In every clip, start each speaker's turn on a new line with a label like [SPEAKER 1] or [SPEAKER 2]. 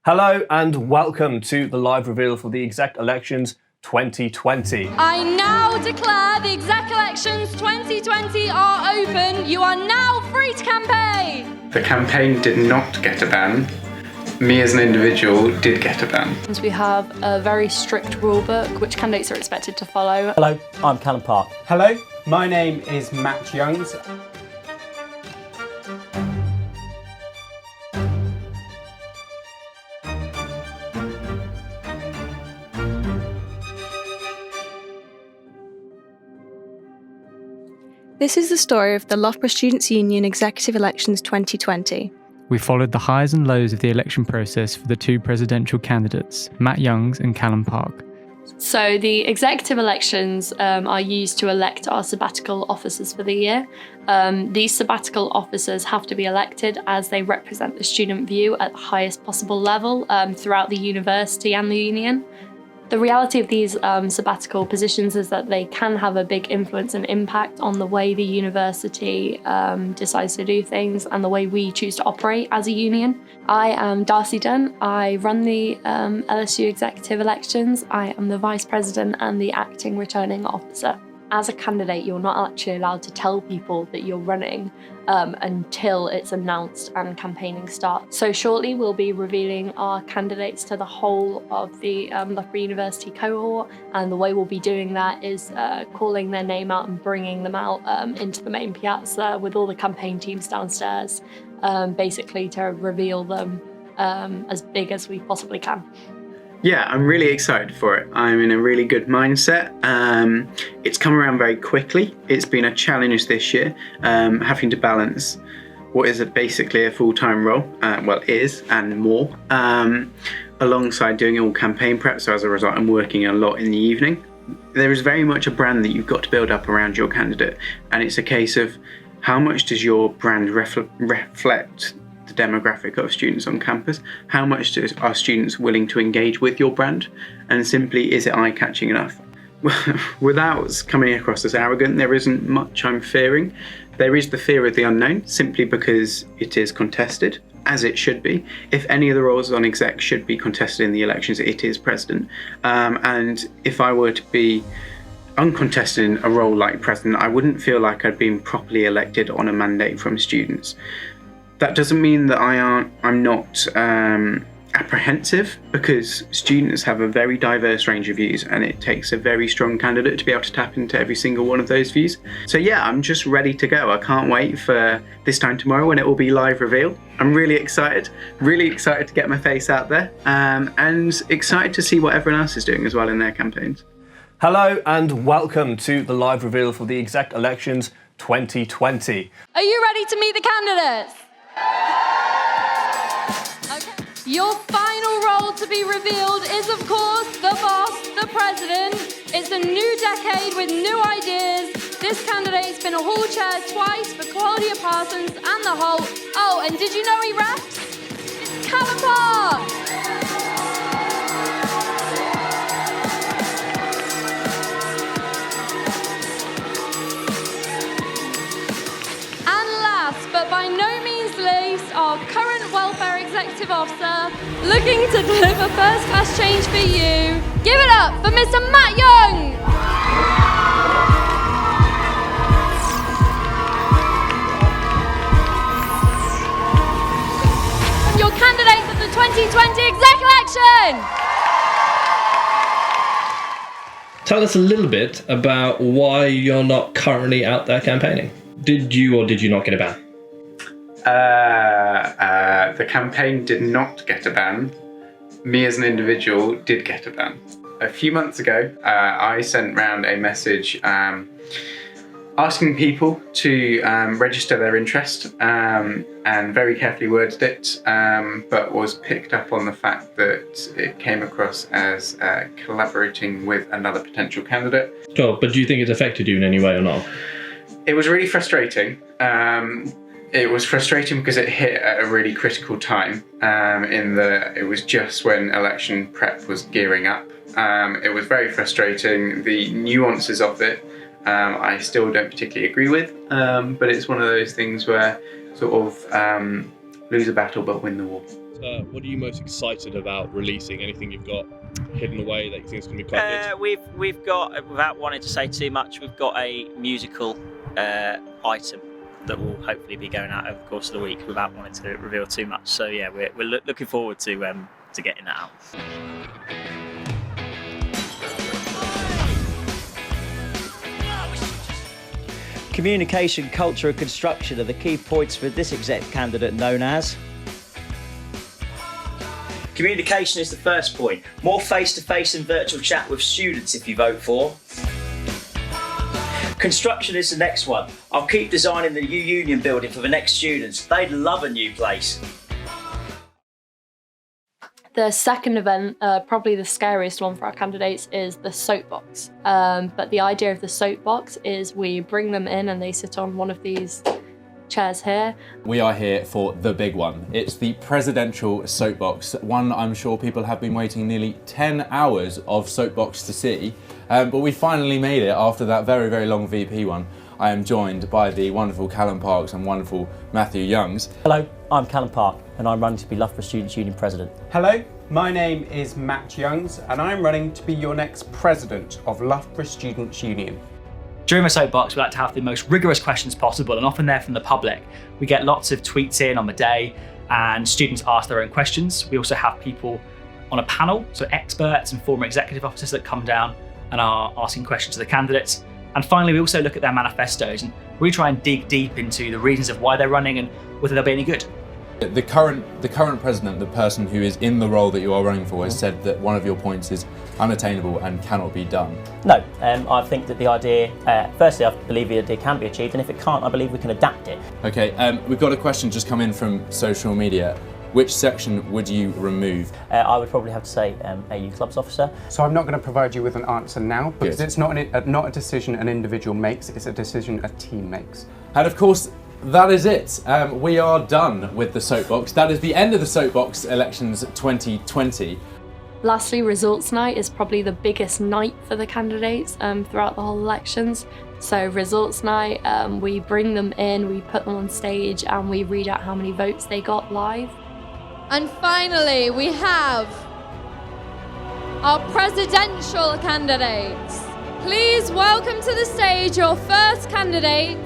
[SPEAKER 1] Hello and welcome to the live reveal for the Exec elections 2020.
[SPEAKER 2] I now declare the Exec elections 2020 are open. You are now free to campaign.
[SPEAKER 3] The campaign did not get a ban. Me as an individual did get a ban.
[SPEAKER 2] We have a very strict rule book which candidates are expected to follow.
[SPEAKER 4] Hello, I'm Callum Park.
[SPEAKER 5] Hello, my name is Matt Youngs.
[SPEAKER 6] This is the story of the Loughborough Students' Union Executive Elections 2020.
[SPEAKER 7] We followed the highs and lows of the election process for the two presidential candidates, Matt Youngs and Callum Park.
[SPEAKER 2] So the executive elections are used to elect our sabbatical officers for the year. These sabbatical officers have to be elected as they represent the student view at the highest possible level throughout the university and the union. The reality of these sabbatical positions is that they can have a big influence and impact on the way the university decides to do things and the way we choose to operate as a union. I am Darcy Dunn. I run the LSU executive elections. I am the vice president and the acting returning officer. As a candidate, you're not actually allowed to tell people that you're running until it's announced and campaigning starts. So shortly we'll be revealing our candidates to the whole of the Loughborough University cohort, and the way we'll be doing that is calling their name out and bringing them out into the main piazza with all the campaign teams downstairs, basically to reveal them as big as we possibly can.
[SPEAKER 3] Yeah, I'm really excited for it. I'm in a really good mindset. It's come around very quickly. It's been a challenge this year, having to balance what is basically a full-time role, is, and more, alongside doing all campaign prep. So as a result, I'm working a lot in the evening. There is very much a brand that you've got to build up around your candidate. And it's a case of how much does your brand reflect the demographic of students on campus? How much are students willing to engage with your brand? And simply, is it eye-catching enough? Without coming across as arrogant, there isn't much I'm fearing. There is the fear of the unknown, simply because it is contested, as it should be. If any of the roles on exec should be contested in the elections, it is president. And if I were to be uncontested in a role like president, I wouldn't feel like I'd been properly elected on a mandate from students. That doesn't mean that I'm not apprehensive, because students have a very diverse range of views and it takes a very strong candidate to be able to tap into every single one of those views. So yeah, I'm just ready to go. I can't wait for this time tomorrow when it will be live reveal. I'm really excited to get my face out there, and excited to see what everyone else is doing as well in their campaigns.
[SPEAKER 1] Hello and welcome to the live reveal for the Exec elections 2020.
[SPEAKER 2] Are you ready to meet the candidates? Okay. Your final role to be revealed is, of course, the boss, the president. It's a new decade with new ideas. This candidate's been a hall chair twice for Claudia Parsons and the whole. Oh, and did you know he raps? It's Callum Park. And last, but by no means least, our current welfare executive officer, looking to deliver first-class change for you. Give it up for Mr. Matt Young! And your candidates at the 2020 exec election!
[SPEAKER 8] Tell us a little bit about why you're not currently out there campaigning. Did you or did you not get a ban?
[SPEAKER 3] The campaign did not get a ban. Me as an individual did get a ban. A few months ago, I sent round a message asking people to register their interest, and very carefully worded it, but was picked up on the fact that it came across as collaborating with another potential candidate.
[SPEAKER 8] Sure, but do you think it's affected you in any way or not?
[SPEAKER 3] It was really frustrating. It was frustrating because it hit at a really critical time, it was just when election prep was gearing up. It was very frustrating. The nuances of it, I still don't particularly agree with, but it's one of those things where sort of lose a battle but win the war.
[SPEAKER 8] what are you most excited about releasing? Anything you've got hidden away that you think is going to be quite good?
[SPEAKER 4] We've got, without wanting to say too much, we've got a musical item that will hopefully be going out over the course of the week without wanting to reveal too much. So yeah, we're looking forward to getting that out.
[SPEAKER 9] Communication, culture and construction are the key points for this exec candidate known as... Communication is the first point. More face-to-face and virtual chat with students if you vote for. Construction is the next one. I'll keep designing the new union building for the next students. They'd love a new place.
[SPEAKER 2] The second event, probably the scariest one for our candidates, is the soapbox. But the idea of the soapbox is we bring them in and they sit on one of these chairs here.
[SPEAKER 10] We are here for the big one. It's the presidential soapbox, one I'm sure people have been waiting nearly 10 hours of soapbox to see, but we finally made it after that very, very long VP one. I am joined by the wonderful Callum Parks and wonderful Matthew Youngs.
[SPEAKER 9] Hello, I'm Callum Park and I'm running to be Loughborough Students' Union President.
[SPEAKER 5] Hello, my name is Matt Youngs and I'm running to be your next President of Loughborough Students' Union.
[SPEAKER 11] During the soapbox, we like to have the most rigorous questions possible, and often they're from the public. We get lots of tweets in on the day and students ask their own questions. We also have people on a panel, so experts and former executive officers that come down and are asking questions to the candidates. And finally, we also look at their manifestos and really try and dig deep into the reasons of why they're running and whether they'll be any good.
[SPEAKER 10] The current president, the person who is in the role that you are running for, has said that one of your points is unattainable and cannot be done.
[SPEAKER 9] No, I think that the idea, firstly I believe the idea can be achieved, and if it can't I believe we can adapt it.
[SPEAKER 10] Okay, we've got a question just come in from social media. Which section would you remove?
[SPEAKER 9] I would probably have to say AU Clubs Officer.
[SPEAKER 5] So I'm not going to provide you with an answer now because it's not a decision an individual makes, it's a decision a team makes.
[SPEAKER 10] And of course, that is it. We are done with the soapbox. That is the end of the soapbox elections 2020.
[SPEAKER 2] Lastly, results night is probably the biggest night for the candidates throughout the whole elections. So results night, we bring them in, we put them on stage and we read out how many votes they got live.
[SPEAKER 12] And finally, we have our presidential candidates. Please welcome to the stage your first candidate.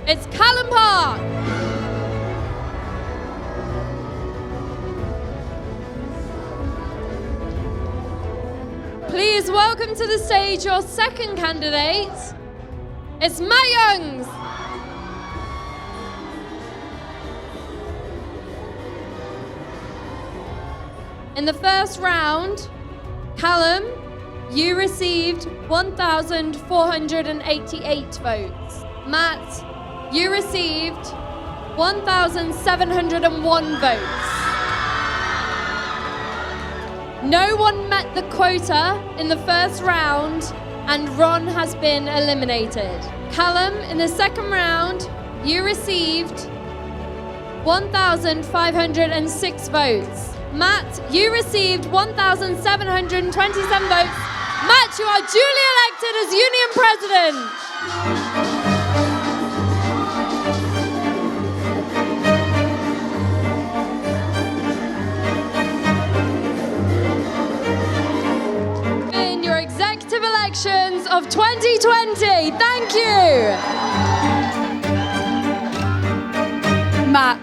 [SPEAKER 12] It's Callum Park. Please welcome to the stage your second candidate. It's Matt Youngs. In the first round, Callum, you received 1,488 votes. Matt, you received 1,701 votes. No one met the quota in the first round and Ron has been eliminated. Callum, in the second round, you received 1,506 votes. Matt, you received 1,727 votes. Matt, you are duly elected as Union President. In your executive elections of 2020, thank you.
[SPEAKER 13] Matt,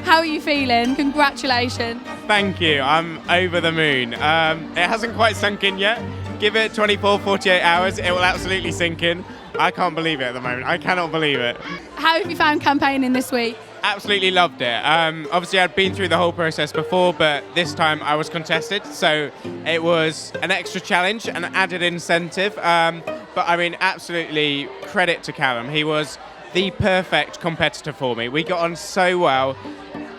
[SPEAKER 13] how are you feeling? Congratulations.
[SPEAKER 14] Thank you, I'm over the moon. It hasn't quite sunk in yet. Give it 24, 48 hours, it will absolutely sink in. I can't believe it at the moment, I cannot believe it.
[SPEAKER 13] How have you found campaigning this week?
[SPEAKER 14] Absolutely loved it. Obviously I'd been through the whole process before, but this time I was contested, so it was an extra challenge, an added incentive. But I mean, absolutely credit to Callum. He was the perfect competitor for me. We got on so well.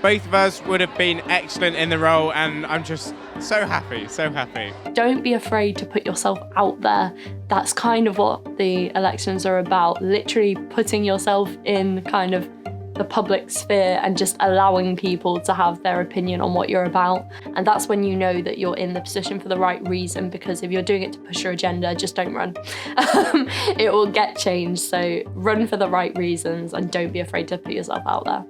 [SPEAKER 14] Both of us would have been excellent in the role and I'm just so happy, so happy.
[SPEAKER 2] Don't be afraid to put yourself out there. That's kind of what the elections are about, literally putting yourself in kind of the public sphere and just allowing people to have their opinion on what you're about. And that's when you know that you're in the position for the right reason, because if you're doing it to push your agenda, just don't run. It will get changed, so run for the right reasons and don't be afraid to put yourself out there.